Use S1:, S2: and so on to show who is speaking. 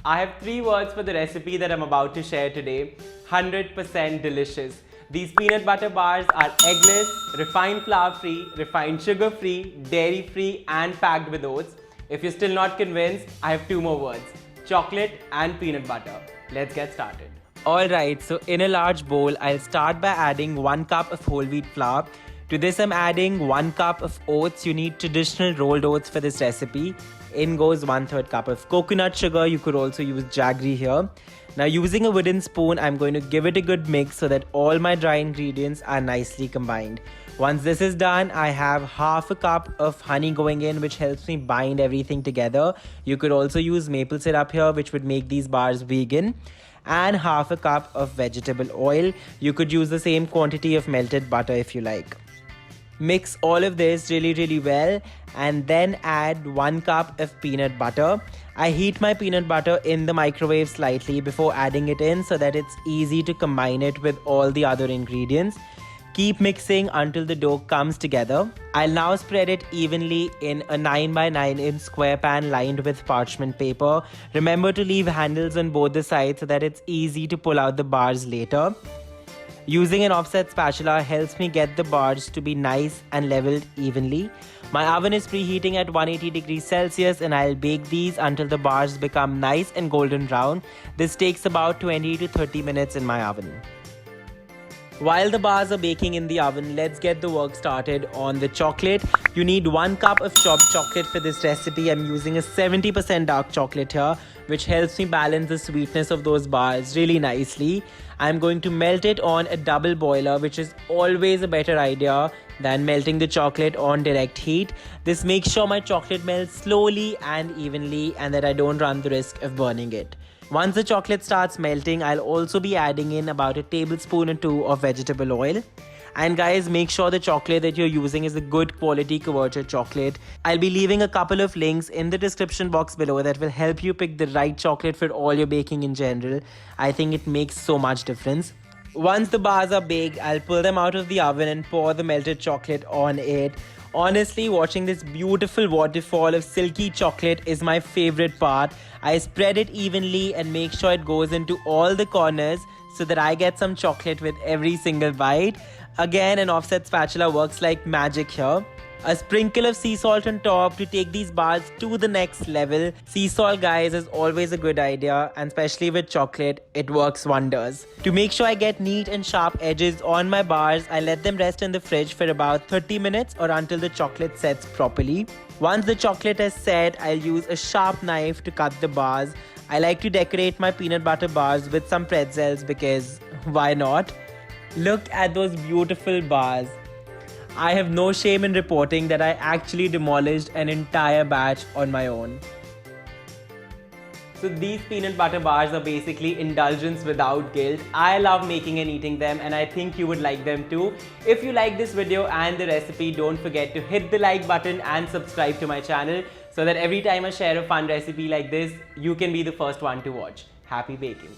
S1: I have 3 words for the recipe that I'm about to share today. 100% delicious. These peanut butter bars are eggless, refined flour free, refined sugar free, dairy free and packed with oats. If you're still not convinced, I have 2 more words. Chocolate and peanut butter. Let's get started. Alright, so in a large bowl, I'll start by adding 1 cup of whole wheat flour. To this I'm adding 1 cup of oats. You need traditional rolled oats for this recipe. In goes 1/3 cup of coconut sugar. You could also use jaggery here. Now using a wooden spoon, I'm going to give it a good mix so that all my dry ingredients are nicely combined. Once this is done, I have half a cup of honey going in, which helps me bind everything together. You could also use maple syrup here, which would make these bars vegan. And half a cup of vegetable oil. You could use the same quantity of melted butter if you like. Mix all of this really well and then add 1 cup of peanut butter. I heat my peanut butter in the microwave slightly before adding it in so that it's easy to combine it with all the other ingredients. Keep mixing until the dough comes together. I'll now spread it evenly in a 9 by 9 inch square pan lined with parchment paper. Remember to leave handles on both the sides so that it's easy to pull out the bars later. Using an offset spatula helps me get the bars to be nice and leveled evenly. My oven is preheating at 180 degrees Celsius and I'll bake these until the bars become nice and golden brown. This takes about 20 to 30 minutes in my oven. While the bars are baking in the oven, let's get the work started on the chocolate. You need 1 cup of chopped chocolate for this recipe. I'm using a 70% dark chocolate here, which helps me balance the sweetness of those bars really nicely. I'm going to melt it on a double boiler, which is always a better idea than melting the chocolate on direct heat. This makes sure my chocolate melts slowly and evenly and that I don't run the risk of burning it. Once the chocolate starts melting, I'll also be adding in about a tablespoon or 2 of vegetable oil. And guys, make sure the chocolate that you're using is a good quality Kavacha chocolate. I'll be leaving a couple of links in the description box below that will help you pick the right chocolate for all your baking in general. I think it makes so much difference. Once the bars are baked, I'll pull them out of the oven and pour the melted chocolate on it. Honestly, watching this beautiful waterfall of silky chocolate is my favorite part. I spread it evenly and make sure it goes into all the corners so that I get some chocolate with every single bite. Again, an offset spatula works like magic here. A sprinkle of sea salt on top to take these bars to the next level. Sea salt, guys, is always a good idea, and especially with chocolate, it works wonders. To make sure I get neat and sharp edges on my bars, I let them rest in the fridge for about 30 minutes or until the chocolate sets properly. Once the chocolate is set, I'll use a sharp knife to cut the bars. I like to decorate my peanut butter bars with some pretzels because why not? Look at those beautiful bars. I have no shame in reporting that I actually demolished an entire batch on my own. So these peanut butter bars are basically indulgence without guilt. I love making and eating them and I think you would like them too. If you like this video and the recipe, don't forget to hit the like button and subscribe to my channel so that every time I share a fun recipe like this, you can be the first one to watch. Happy baking!